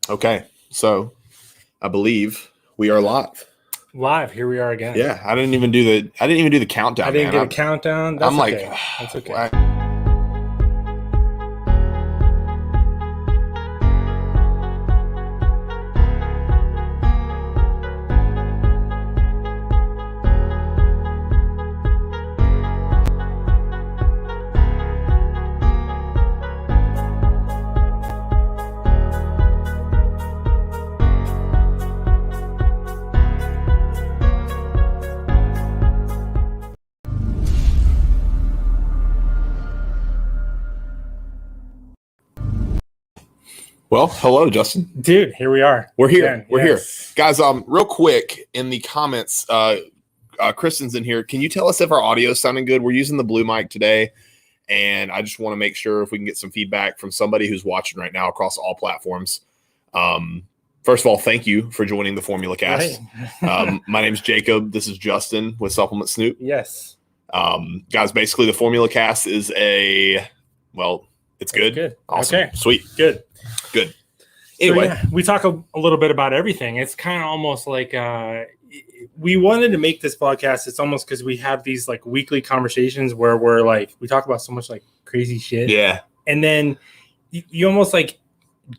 Okay, so I believe we are live. Live, here we are again. Yeah, I didn't even do the countdown. I didn't man. get a countdown. That's I'm okay. like, That's okay. Well, hello, Justin. Dude, here we are. We're here. Again, We're yes. here, guys. Real quick in the comments, Kristen's in here. Can you tell us if our audio is sounding good? We're using the Blue mic today, and I just want to make sure if we can get some feedback from somebody who's watching right now across all platforms. First of all, thank you for joining the Formula Cast. Right. My name's Jacob. This is Justin with Supplement Snoop. Yes. Guys, basically the Formula Cast is it's good. Good. Awesome. Okay. Sweet. Good. Anyway, So, yeah, we talk a little bit about everything. It's kind of almost like we wanted to make this podcast. It's almost because we have these like weekly conversations where we talk about so much like crazy shit. Yeah. And then you almost like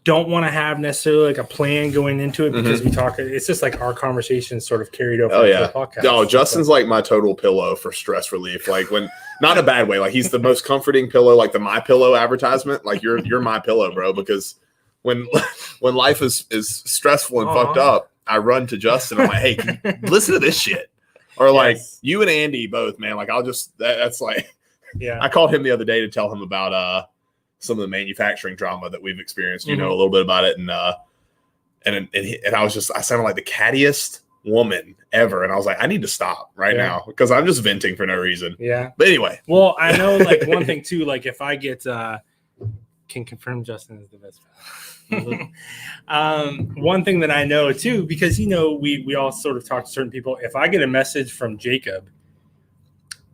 don't want to have necessarily like a plan going into it because we talk. It's just like our conversations sort of carried over. Oh to yeah. the podcast. No, Justin's like my total pillow for stress relief. Like when, not in a bad way. Like he's the most comforting pillow. Like the My Pillow advertisement. Like you're my pillow, bro. Because when life is stressful and fucked up, I run to Justin. I'm like, hey, can you listen to this shit? Or like you and Andy both, man. Like I'll just that's like, yeah. I called him the other day to tell him about some of the manufacturing drama that we've experienced. You know a little bit about it, and I sounded like the cattiest woman ever, and I was like, I need to stop right now because I'm just venting for no reason. Yeah. But anyway, well, I know like one thing too. Like if I get can confirm Justin is the best. One thing that I know too, because we all sort of talk to certain people. If I get a message from Jacob,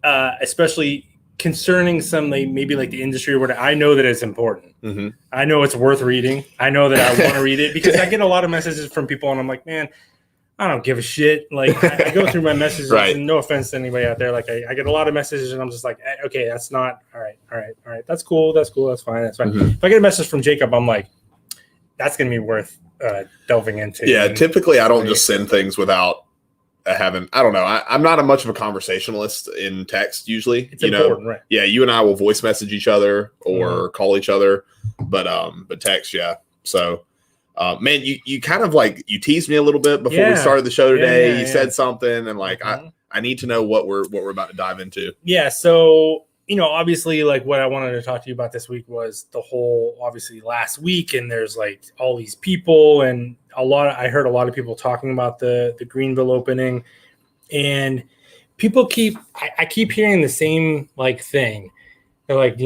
especially concerning some maybe like the industry or whatever, I know that it's important. I know it's worth reading. I know that I want to read it because I get a lot of messages from people and I'm like, man, I don't give a shit. Like I go through my messages and no offense to anybody out there. Like I get a lot of messages and I'm just like, okay, that's not all right. That's cool. That's fine. If I get a message from Jacob, I'm like, that's going to be worth delving into. Yeah. Typically I don't just send things without I don't know. I'm not much of a conversationalist in text usually. It's important, right? Yeah, you and I will voice message each other or call each other, but text, yeah. So, man, you kind of like you teased me a little bit before we started the show today. You said something, and like I need to know what we're about to dive into. Yeah. So obviously, like what I wanted to talk to you about this week was the whole obviously last week, and there's like all these people and I heard a lot of people talking about the Greenville opening, and people I keep hearing the same like thing. They're like,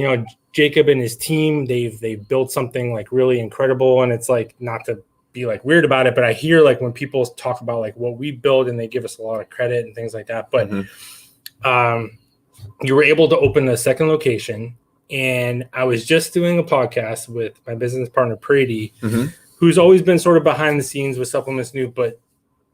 Jacob and his team, they've built something like really incredible. And it's like, not to be like weird about it, but I hear like when people talk about like what we build and they give us a lot of credit and things like that. But you were able to open a second location. And I was just doing a podcast with my business partner, Prady, who's always been sort of behind the scenes with Supplement Snoop, but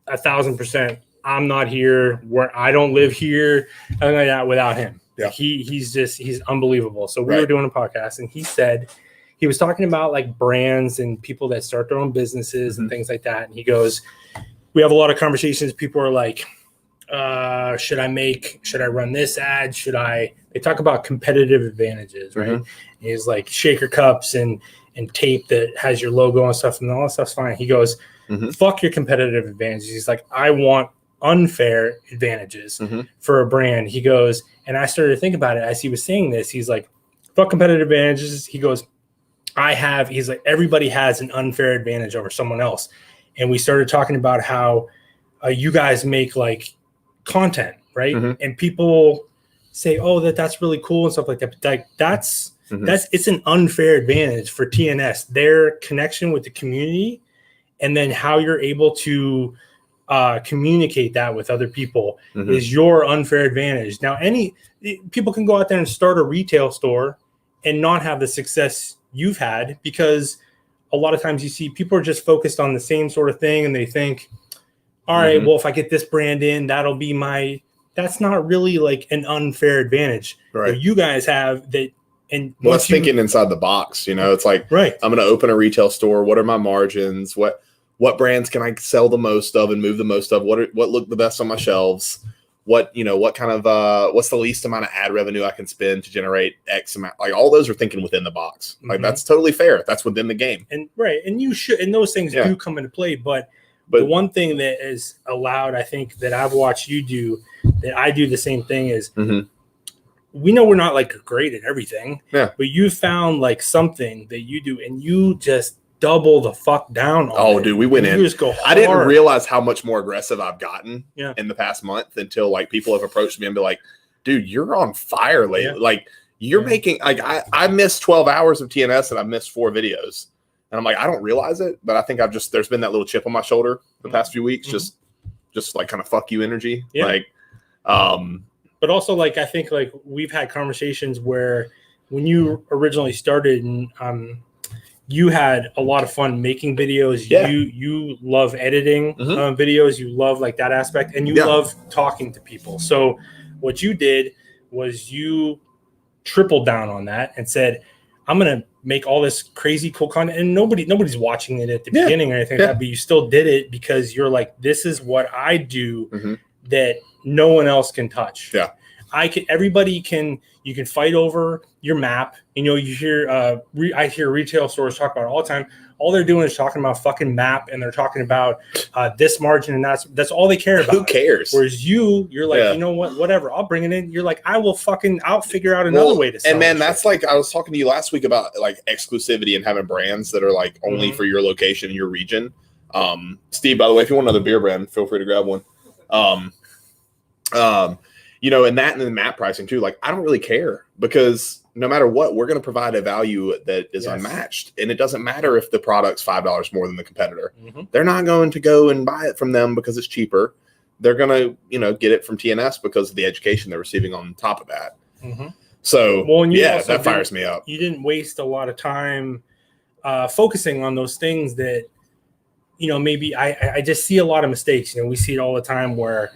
1,000%, I'm not here. Where I don't live here, nothing like that without him. Yeah. He's unbelievable. So we were doing a podcast, and he was talking about like brands and people that start their own businesses and things like that. And he goes, we have a lot of conversations. People are like, should I run this ad? They talk about competitive advantages, right? And he's like shaker cups and tape that has your logo and stuff, and all that stuff's fine. He goes, fuck your competitive advantages. He's like, I want unfair advantages for a brand. He goes, and I started to think about it as he was saying this. He's like, fuck competitive advantages. He goes, he's like, everybody has an unfair advantage over someone else. And we started talking about how you guys make like content, right? And people say, oh, that's really cool and stuff like that. But like it's an unfair advantage for TNS, their connection with the community, and then how you're able to communicate that with other people is your unfair advantage. Now, people can go out there and start a retail store and not have the success you've had because a lot of times you see people are just focused on the same sort of thing, and they think, all right, well, if I get this brand in, that'll be that's not really like an unfair advantage. Right. What you guys have that. And that's thinking inside the box, it's like, right. I'm going to open a retail store. What are my margins? What brands can I sell the most of and move the most of? What look the best on my shelves? What kind of, what's the least amount of ad revenue I can spend to generate X amount? Like all those are thinking within the box. Like that's totally fair. That's within the game. And right. And you should, and those things do come into play. But the one thing that is allowed, I think that I've watched you do, that I do the same thing is, we know we're not like great at everything, but you found like something that you do and you just double the fuck down on it. Dude, we went in. You just go hard. I didn't realize how much more aggressive I've gotten in the past month until like people have approached me and be like, dude, you're on fire lately. Yeah. Like you're making, like I missed 12 hours of TNS and I missed 4 videos. And I'm like, I don't realize it, but I think there's been that little chip on my shoulder the past few weeks, just like kind of fuck you energy. Yeah. Like, but also, like, I think, like, we've had conversations where when you originally started and you had a lot of fun making videos. Yeah. You love editing videos. You love, like, that aspect. And you love talking to people. So what you did was you tripled down on that and said, I'm going to make all this crazy cool content. And nobody's watching it at the beginning or anything like that. But you still did it because you're like, this is what I do that no one else can touch. Yeah. You can fight over your map. You hear, I hear retail stores talk about it all the time. All they're doing is talking about fucking map, and they're talking about this margin, and that's all they care about. Who cares? Whereas you're like, you know what, whatever, I'll bring it in. You're like, I'll figure out another way to sell. And man, that's like, I was talking to you last week about like exclusivity and having brands that are like only for your location, your region. Steve, by the way, if you want another beer brand, feel free to grab one. And that and the map pricing too. Like, I don't really care because no matter what, we're going to provide a value that is unmatched. And it doesn't matter if the product's $5 more than the competitor. They're not going to go and buy it from them because it's cheaper. They're going to, get it from TNS because of the education they're receiving on top of that. So, that fires me up. You didn't waste a lot of time focusing on those things that, maybe I just see a lot of mistakes. We see it all the time where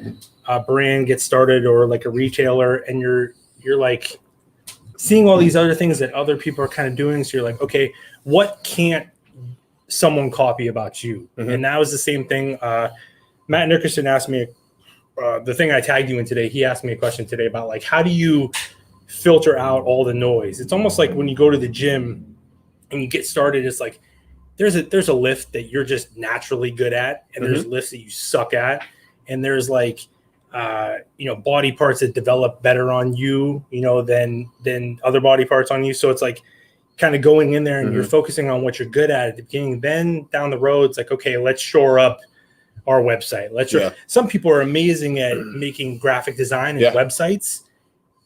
a brand gets started or like a retailer, and you're like seeing all these other things that other people are kind of doing. So you're like, okay, what can't someone copy about you? And that was the same thing. Matt Nickerson asked me the thing I tagged you in today. He asked me a question today about like, how do you filter out all the noise? It's almost like when you go to the gym and you get started, it's like, there's a lift that you're just naturally good at, and there's lifts that you suck at, and there's like body parts that develop better on you, than other body parts on you. So it's like kind of going in there and you're focusing on what you're good at the beginning. Then down the road, it's like, okay, let's shore up our website. Some people are amazing at making graphic design and websites,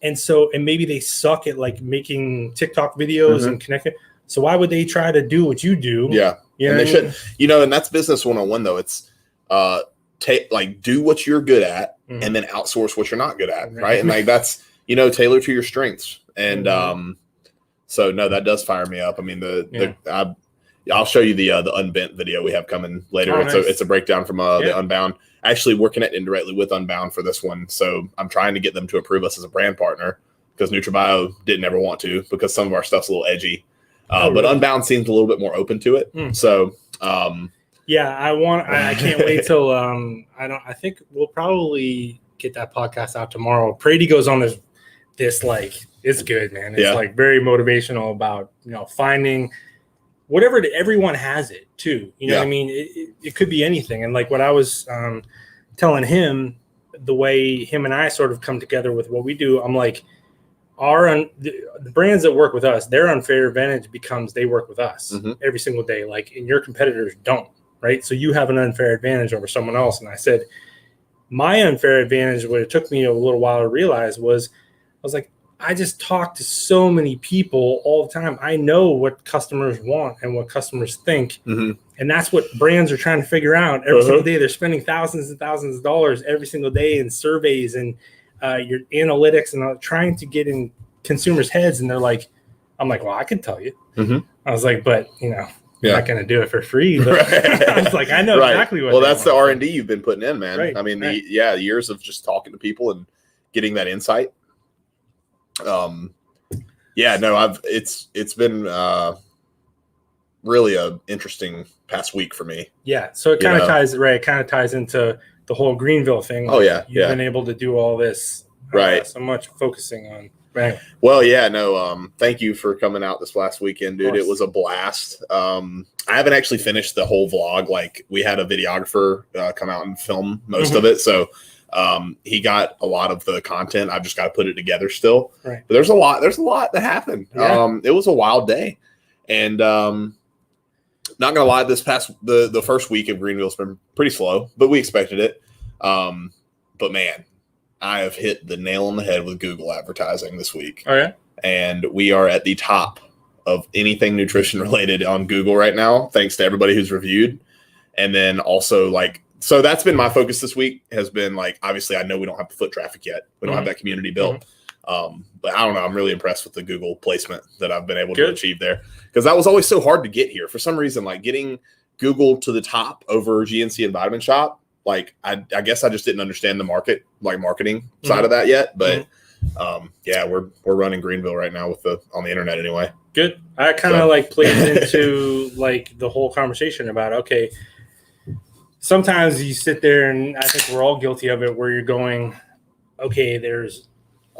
and maybe they suck at like making TikTok videos and connecting. So why would they try to do what you do? Yeah. And they should, and that's business 101 though. It's do what you're good at and then outsource what you're not good at. Right. And like, that's, tailor to your strengths. And, so no, that does fire me up. I mean, I'll show you the Unbent video we have coming later. Oh, it's a breakdown from the Unbound. Actually, we're connected indirectly with Unbound for this one. So I'm trying to get them to approve us as a brand partner because NutraBio didn't ever want to, because some of our stuff's a little edgy. But Unbound seems a little bit more open to it. So, I can't wait till, I think we'll probably get that podcast out tomorrow. Brady goes on this like, it's good, man. It's like very motivational about, finding whatever, everyone has it too. You know what I mean? It could be anything. And like what I was telling him, the way him and I sort of come together with what we do, I'm like, the brands that work with us, their unfair advantage becomes they work with us every single day. Like, and your competitors don't, right? So you have an unfair advantage over someone else. And I said, my unfair advantage, what it took me a little while to realize was, I was like, I just talk to so many people all the time. I know what customers want and what customers think. And that's what brands are trying to figure out every single day. They're spending thousands and thousands of dollars every single day in surveys and your analytics and trying to get in consumers' heads. And they're like, I'm like, well, I can tell you. I was like, but I'm Yeah. not going to do it for free. But Right. I was like, I know Right. exactly what. Well, they that's the want. R&D you've been putting in, man. Right, I mean, right. years of just talking to people and getting that insight. Yeah, no, it's been really a interesting past week for me. Yeah, so it kind of ties right. It kind of ties into the whole Greenville thing. Oh, yeah, you've been able to do all this, right? So much focusing on. Right. Well, yeah, no. Thank you for coming out this last weekend, dude. Of course. It was a blast. I haven't actually finished the whole vlog. Like, we had a videographer come out and film most of it, so he got a lot of the content. I've just got to put it together still. Right. But there's a lot that happened. Yeah. It was a wild day, and not gonna lie, the first week of Greenville's been pretty slow, but we expected it. But man, I have hit the nail on the head with Google advertising this week. Oh yeah, and we are at the top of anything nutrition related on Google right now, thanks to everybody who's reviewed. And then also, like, so that's been my focus this week, has been like, obviously I know we don't have the foot traffic yet. We don't have that community built. But I don't know. I'm really impressed with the Google placement that I've been able to achieve there, because that was always so hard to get here. For some reason, like getting Google to the top over GNC and Vitamin Shop, like I guess I just didn't understand the marketing side of that yet. But yeah, we're running Greenville right now on the internet anyway. Good. I kind of like plays into like the whole conversation about, okay, sometimes you sit there, and I think we're all guilty of it, where you're going, okay, there's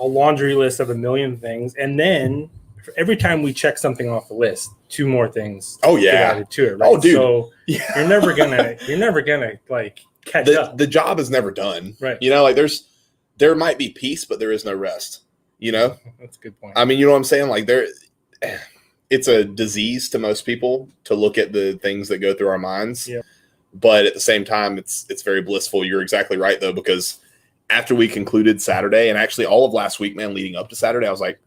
a laundry list of a million things, and then every time we check something off the list, 2 more things get added to it, right? Oh, dude. So you're never gonna like catch up. The job is never done, right? You know, like there might be peace, but there is no rest. You know, that's a good point. I mean, you know what I'm saying? Like it's a disease to most people to look at the things that go through our minds. Yeah. But at the same time, it's very blissful. You're exactly right, though, because after we concluded Saturday, and actually all of last week, man, leading up to Saturday, I was like,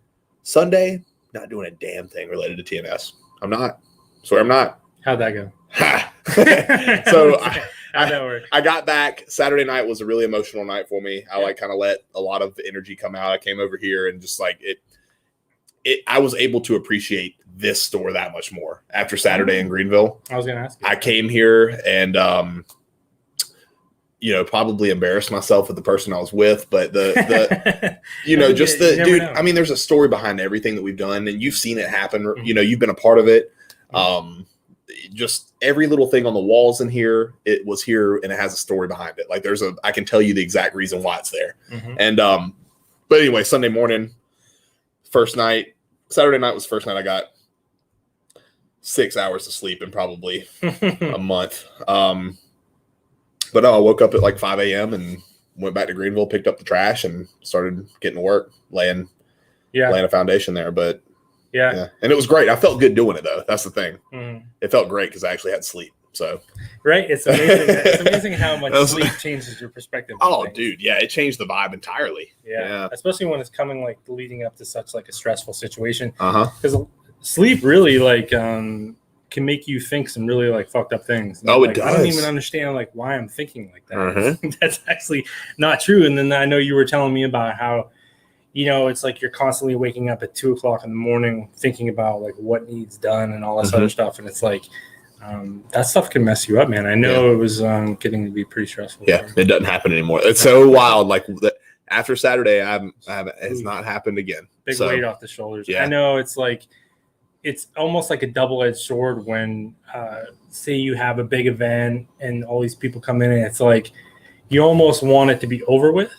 Sunday, not doing a damn thing related to TNS. I'm not. Swear I'm not. How'd that go? So how'd that work? I got back. Saturday night was a really emotional night for me. I like kind of let a lot of the energy come out. I came over here and just like I was able to appreciate this store that much more after Saturday in Greenville. I was going to ask you. I came here and, probably embarrassed myself with the person I was with, but the dude, I mean, there's a story behind everything that we've done, and you've seen it happen. Mm-hmm. You know, you've been a part of it. Just every little thing on the walls in here, it was here and it has a story behind it. Like I can tell you the exact reason why it's there. Mm-hmm. And, but anyway, Sunday morning, Saturday night was the first night I got 6 hours of sleep in probably a month. But I woke up at like 5 a.m. and went back to Greenville, picked up the trash, and started getting to work, laying a foundation there. But yeah, and it was great. I felt good doing it, though. That's the thing. Mm. It felt great because I actually had sleep. So right, it's amazing. It's amazing how much sleep changes your perspective. Oh, dude, yeah, it changed the vibe entirely. Yeah, especially when it's coming like leading up to such like a stressful situation. Because sleep really like can make you think some really like fucked up things. Oh, like, it does. I don't even understand like why I'm thinking like that. That's actually not true. And then I know you were telling me about how, it's like you're constantly waking up at 2:00 in the morning thinking about like what needs done and all this other stuff. And it's like that stuff can mess you up, man. I know it was getting to be pretty stressful. Yeah, it doesn't happen anymore. It's so wild. Like after Saturday, it's not happened again. Big weight off the shoulders. Yeah. I know it's like. It's almost like a double-edged sword when, say, you have a big event and all these people come in, and it's like you almost want it to be over with,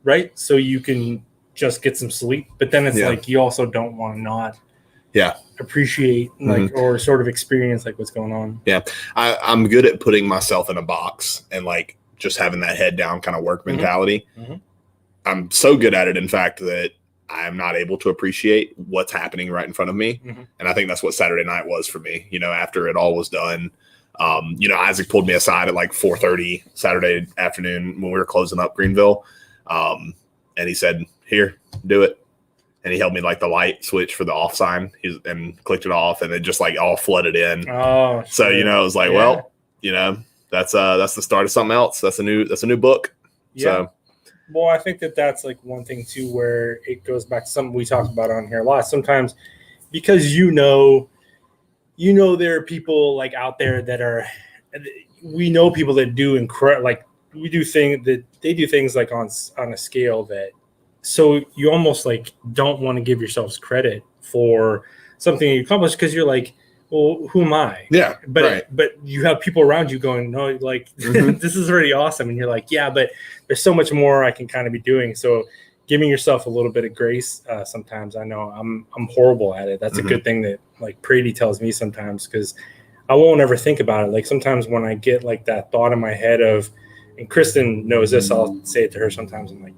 right? So you can just get some sleep. But then it's like you also don't want to not appreciate like or sort of experience like what's going on. Yeah, I'm good at putting myself in a box and like just having that head down kind of work mentality. I'm so good at it, in fact, that I'm not able to appreciate what's happening right in front of me. And I think that's what Saturday night was for me. After it all was done, Isaac pulled me aside at like 4:30 Saturday afternoon when we were closing up Greenville. And he said, "Here, do it." And he held me like the light switch for the off sign and clicked it off, and it just like all flooded in. Oh, so, it was like, well, that's the start of something else. That's a new book. Yeah. So. Well, I think that's like one thing too, where it goes back to something we talk about on here a lot. Sometimes because you you know, there are people like out there that are, we know people that do like we do things that they do things like on a scale that, so you almost like don't want to give yourselves credit for something you accomplished because you're like, well, who am I? Yeah. But you have people around you going, no, like this is already awesome. And you're like, yeah, but there's so much more I can kind of be doing. So giving yourself a little bit of grace sometimes. I know I'm horrible at it. That's a good thing that like Brady tells me sometimes, because I won't ever think about it. Like sometimes when I get like that thought in my head of, and Kristen knows this, I'll say it to her sometimes. I'm like,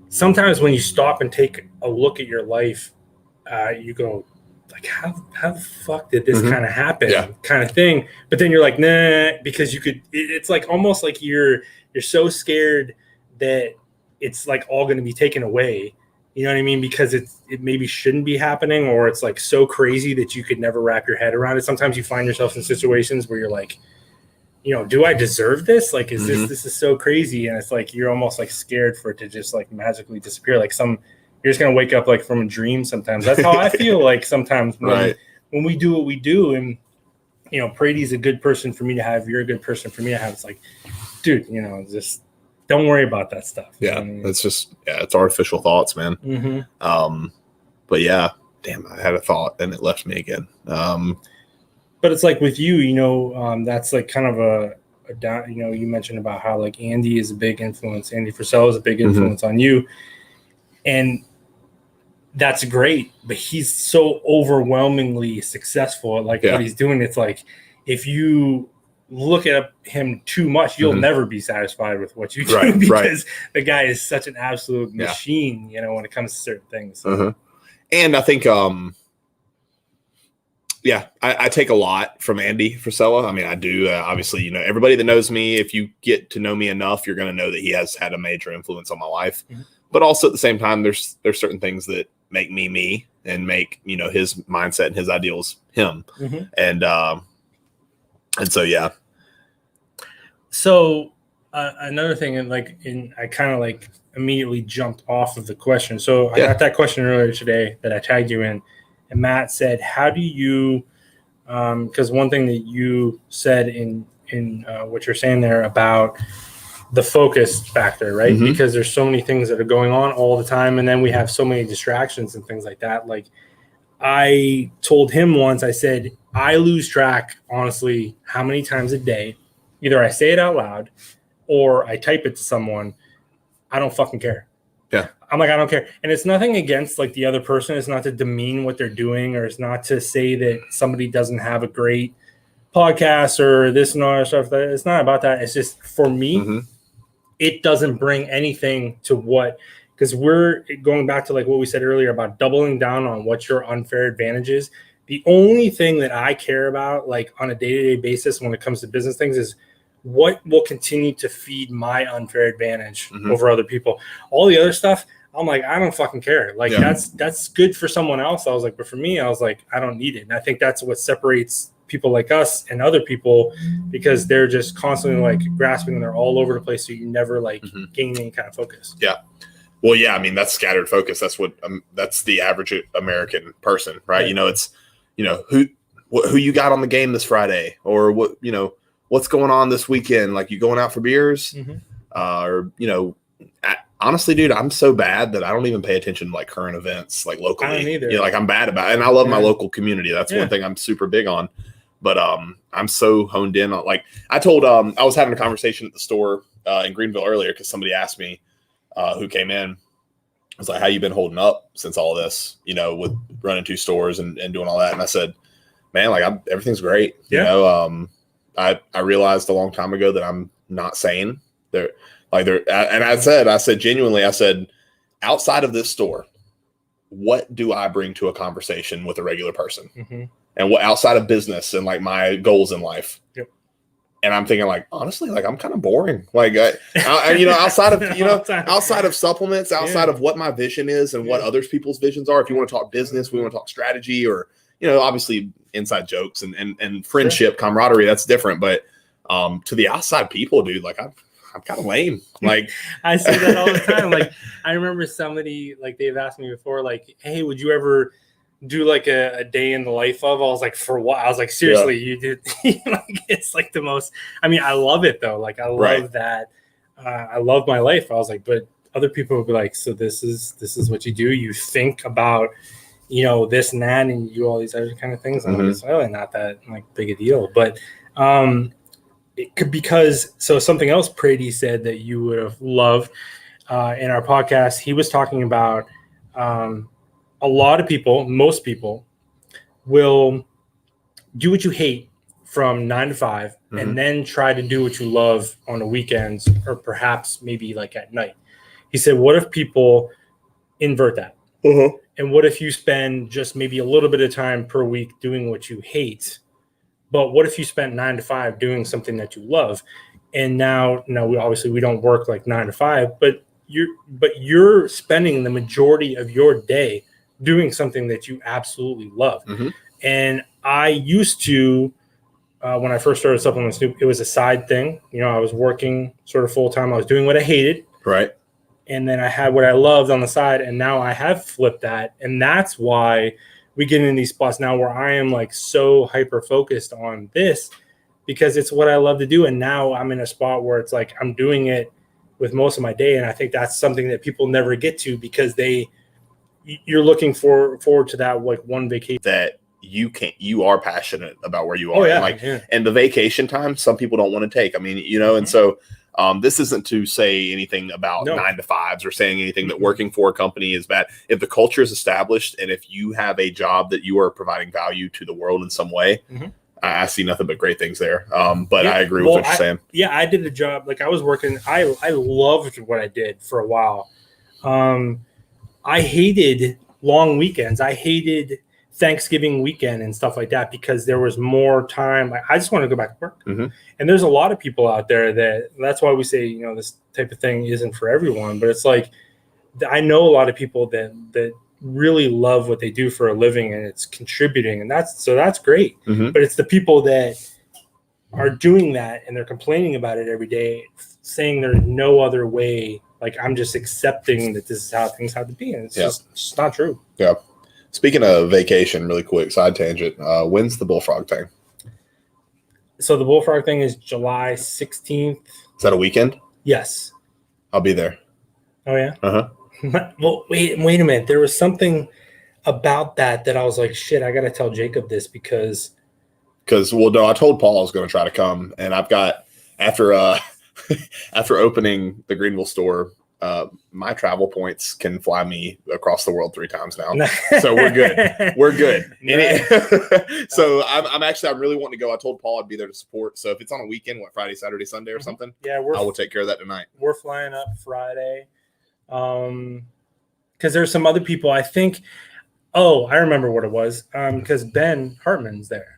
sometimes when you stop and take a look at your life, you go like, how the fuck did this kind of happen, kind of thing. But then you're like, nah, because you could, it's like almost like you're so scared that it's like all going to be taken away. You know what I mean? Because it maybe shouldn't be happening, or it's like so crazy that you could never wrap your head around it. Sometimes you find yourself in situations where you're like, you know, do I deserve this? Like, is this is so crazy. And it's like, you're almost like scared for it to just like magically disappear. Like you're just going to wake up like from a dream sometimes. That's how I feel like sometimes when we do what we do. And, you know, Brady's a good person for me to have. You're a good person for me to have. It's like, dude, you know, just don't worry about that stuff. Yeah. It's just, it's artificial thoughts, man. But yeah, damn, I had a thought and it left me again. But it's like with you, you know, that's like kind of a down, you know, you mentioned about how like Andy is a big influence. Andy Frisella is a big influence on you. And that's great, but he's so overwhelmingly successful at like what he's doing. It's like, if you look at him too much, you'll never be satisfied with what you do because the guy is such an absolute machine, you know, when it comes to certain things. So. And I think, I take a lot from Andy Frisella. I mean, I do. Obviously, you know, everybody that knows me, if you get to know me enough, you're going to know that he has had a major influence on my life. But also at the same time, there's certain things that make me and make, you know, his mindset and his ideals him. And so, yeah. So another thing, and I kind of like immediately jumped off of the question. So I got that question earlier today that I tagged you in. And Matt said, how do you, because one thing that you said in what you're saying there about the focus factor, right? Because there's so many things that are going on all the time. And then we have so many distractions and things like that. Like I told him once, I said, I lose track, honestly, how many times a day, either I say it out loud or I type it to someone. I don't fucking care. Yeah. I'm like, I don't care. And it's nothing against like the other person. It's not to demean what they're doing, or it's not to say that somebody doesn't have a great podcast or this and all that stuff. It's not about that. It's just for me, it doesn't bring anything to what, because we're going back to like what we said earlier about doubling down on what your unfair advantage is. The only thing that I care about like on a day-to-day basis when it comes to business things is what will continue to feed my unfair advantage over other people. All the other stuff, I'm like, I don't fucking care. Like that's good for someone else. I was like, but for me, I was like, I don't need it. And I think that's what separates people like us and other people, because they're just constantly like grasping and they're all over the place. So you never like gain any kind of focus. Yeah. Well, yeah. I mean, that's scattered focus. That's what, that's the average American person, right? You know, it's, you know, who you got on the game this Friday, or what, you know, what's going on this weekend? Like, you going out for beers? Or, you know, honestly, dude, I'm so bad that I don't even pay attention to like current events, like locally. I don't either. You know, like I'm bad about it. And I love my local community. That's one thing I'm super big on. But I'm so honed in on, like, I told, I was having a conversation at the store in Greenville earlier because somebody asked me who came in. I was like, how you been holding up since all this, you know, with running 2 stores and doing all that? And I said, man, like everything's great. You know, I realized a long time ago that I'm not sane. And I said genuinely, I said, outside of this store, what do I bring to a conversation with a regular person? And what outside of business and like my goals in life? And I'm thinking, like, honestly, like I'm kind of boring. Like, you know, outside of, you know, outside of supplements, outside of what my vision is and what others people's visions are. If you want to talk business, we want to talk strategy, or, you know, obviously inside jokes and friendship, camaraderie, that's different. But to the outside people, dude, like I'm kind of lame. Like I say that all the time. Like I remember somebody, like they've asked me before, like, hey, would you ever do like a day in the life of. I was like, for what? I was like, seriously, you did. Like, it's like the most. I mean, I love it though. Like, I love that. I love my life. I was like, but other people would be like, so this is what you do. You think about, this and that, and you do all these other kind of things. And I'm like, it's really not that like big a deal. But it could, because something else Brady said that you would have loved in our podcast. He was talking about a lot of people, most people, will do what you hate from 9 to 5, and then try to do what you love on the weekends, or perhaps maybe like at night. He said, what if people invert that? And what if you spend just maybe a little bit of time per week doing what you hate? But what if you spent 9 to 5 doing something that you love? And now we don't work like 9 to 5, but you're spending the majority of your day doing something that you absolutely love. And I used to, when I first started Supplement Snoop, it was a side thing. I was working sort of full time. I was doing what I hated. Right. And then I had what I loved on the side. And now I have flipped that. And that's why we get in these spots now where I am like so hyper focused on this, because it's what I love to do. And now I'm in a spot where it's like I'm doing it with most of my day. And I think that's something that people never get to, because you're looking forward to that like one vacation that you are passionate about where you are. And the vacation time, some people don't want to take. I mean, and so this isn't to say anything about 9 to 5s or saying anything that working for a company is bad. If the culture is established and if you have a job that you are providing value to the world in some way, I see nothing but great things there. But I agree with what you're saying. Yeah, I did a job. Like I was working. I loved what I did for a while. I hated long weekends. I hated Thanksgiving weekend and stuff like that, because there was more time. I just want to go back to work. And there's a lot of people out there that's why we say, this type of thing isn't for everyone. But it's like, I know a lot of people that really love what they do for a living, and it's contributing, and that's great. But it's the people that are doing that and they're complaining about it every day, saying there's no other way. Like, I'm just accepting that this is how things have to be. And it's just not true. Yeah. Speaking of vacation, really quick, side tangent. When's the Bullfrog thing? So the Bullfrog thing is July 16th. Is that a weekend? Yes. I'll be there. Oh, yeah? Well, wait a minute. There was something about that I was like, shit, I got to tell Jacob this because, no, I told Paul I was going to try to come, and I've got, after opening the Greenville store, my travel points can fly me across the world 3 times now. So we're good. We're good. So I'm really wanting to go. I told Paul I'd be there to support. So if it's on a weekend, Friday, Saturday, Sunday or something, I will take care of that tonight. We're flying up Friday. Because there's some other people, I think. Oh, I remember what it was. Because Ben Hartman's there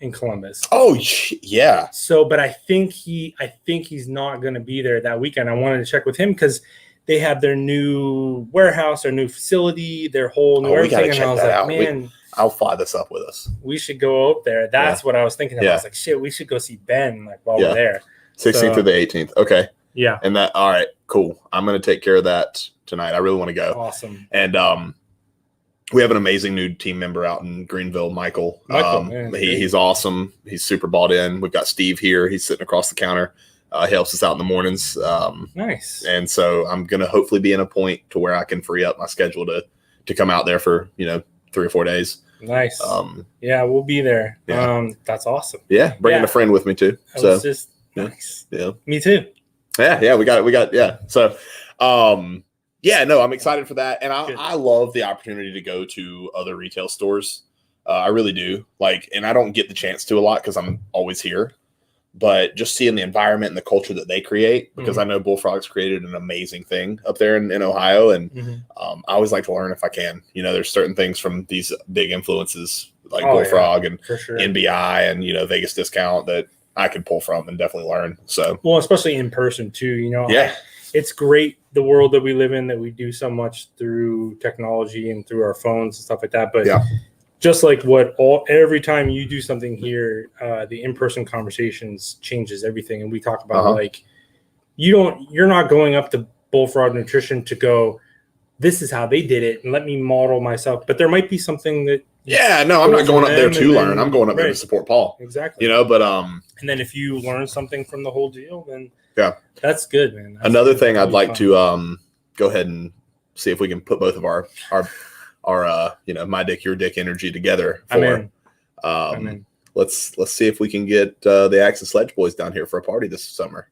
in Columbus. Oh, yeah. So, but I think he's not going to be there that weekend. I wanted to check with him because they have their new warehouse, their new facility, their whole new everything. And I was like, man, I'll fly this up with us. We should go up there. That's what I was thinking of. I was like, shit, we should go see Ben while we're there. 16th through the 18th. Okay. Yeah. And all right, cool. I'm going to take care of that tonight. I really want to go. Awesome. And we have an amazing new team member out in Greenville, Michael. He's awesome. He's super bought in. We've got Steve here. He's sitting across the counter. He helps us out in the mornings. Nice. And so I'm going to hopefully be in a point to where I can free up my schedule to come out there for, 3 or 4 days. Nice. Yeah, we'll be there. Yeah. That's awesome. Yeah. Bringing a friend with me too. So just nice. Yeah. Me too. Yeah. We got. Yeah. So, no, I'm excited for that. And I love the opportunity to go to other retail stores. I really do. And I don't get the chance to a lot because I'm always here. But just seeing the environment and the culture that they create, because I know Bullfrog's created an amazing thing up there in Ohio. And I always like to learn if I can. There's certain things from these big influences like Bullfrog and NBI and, Vegas Discount that I could pull from and definitely learn. So, well, especially in person too, it's great, the world that we live in, that we do so much through technology and through our phones and stuff like that. But just like every time you do something here, the in-person conversations changes everything. And we talk about you're not going up to Bullfrog Nutrition to go, this is how they did it, and let me model myself. But there might be something that Yeah, no, I'm not going up there to learn. I'm going up there to right. support Paul. Exactly. But and then if you learn something from the whole deal, then yeah, that's good, man. That's another good. thing I'd like fun. to go ahead and see if we can put both of our my dick, your dick energy together. I'm in. I'm Um, in. let's see if we can get the Axis Sledge Boys down here for a party this summer.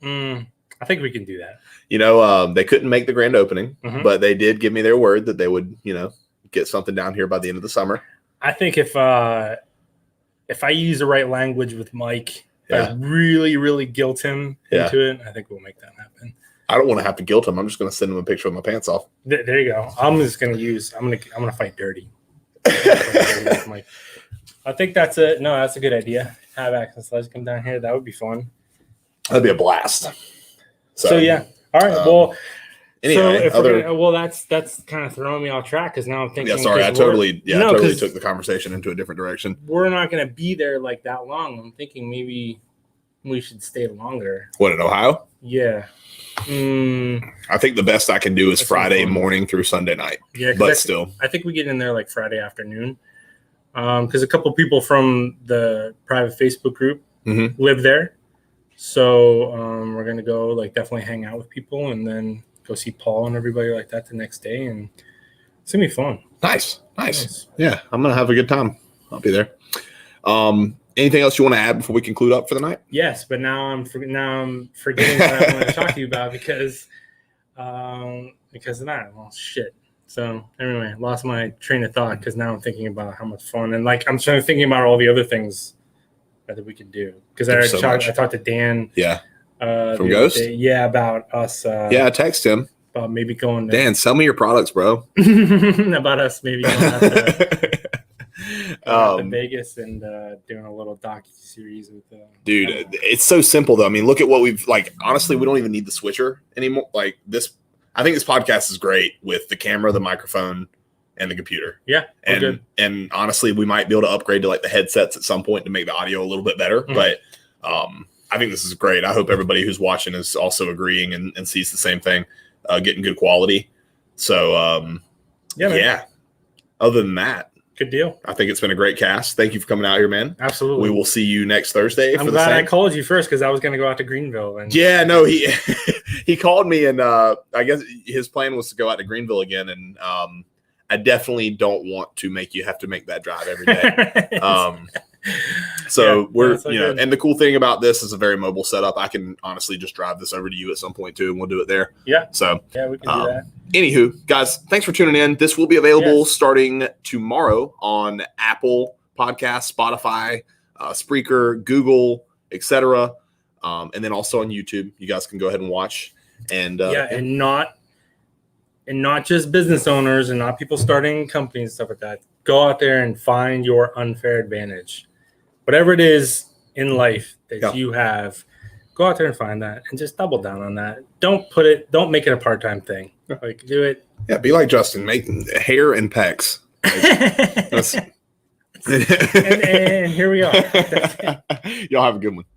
I think we can do that. They couldn't make the grand opening, Mhm. but they did give me their word that they would, get something down here by the end of the summer. I think if I use the right language with Mike, Yeah. I really, really guilt him Yeah. into it, I think we'll make that happen. I don't want to have to guilt him. I'm just going to send him a picture of my pants off. There you go. I'm gonna fight dirty. With Mike. I think that's it. No, that's a good idea. Have Axis Sledge come down here. That would be fun. That'd be a blast. So yeah. All right. Well. Anyway, That's kind of throwing me off track because now I'm thinking. Yeah, sorry, I 'cause totally 'cause took the conversation into a different direction. we're not going to be there like that long. I'm thinking maybe we should stay longer. What, in Ohio? Yeah. I think the best I can do is That's Friday fun. morning through Sunday night. Yeah, 'cause But still, I think we get in there like Friday afternoon. Because a couple people from the private Facebook group Mhm. live there, so we're gonna go like definitely hang out with people and then go see Paul and everybody like that the next day, and it's gonna be fun. nice. Yeah, I'm gonna have a good time. I'll be there. Anything else you want to add before we conclude up for the night? Yes, but now I'm forgetting what I want to talk to you about because of that. Well, shit. So anyway, I lost my train of thought because now I'm thinking about how much fun and like I'm thinking about all the other things that we could do because There's so much. I talked to Dan. Yeah. From the other Ghost? day, yeah, about us. I text him. About maybe going to, Dan, sell me your products, bro. about us maybe going out to Vegas and doing a little docu series with. Dude, it's so simple though. I mean, look at what we've honestly, we don't even need the switcher anymore. Like this, I think this podcast is great with the camera, the microphone, and the computer. Yeah, we're good. And honestly, we might be able to upgrade to like the headsets at some point to make the audio a little bit better. Mhm. But I think this is great. I hope everybody who's watching is also agreeing and sees the same thing, getting good quality. So man. Other than that, Good deal. I think it's been a great cast. Thank you for coming out here, man. Absolutely. We will see you next Thursday. I'm for the glad I same. called you first because I was going to go out to Greenville. And Yeah, no, he he called me and I guess his plan was to go out to Greenville again, and I definitely don't want to make you have to make that drive every day. We're good. and the cool thing about this is a very mobile setup. I can honestly just drive this over to you at some point too, and we'll do it there. Yeah. So Yeah, we can do that. anywho, guys, thanks for tuning in. This will be available Yes. starting tomorrow on Apple Podcasts, Spotify, Spreaker, Google, etc. And then also on YouTube. You guys can go ahead and watch. And and not just business owners and not people starting companies and stuff like that. Go out there and find your unfair advantage. Whatever it is in life that you have, go out there and find that and just double down on that. Don't make it a part-time thing. Like do it. Yeah, be like Justin, make hair and pecs. and here we are. Y'all have a good one.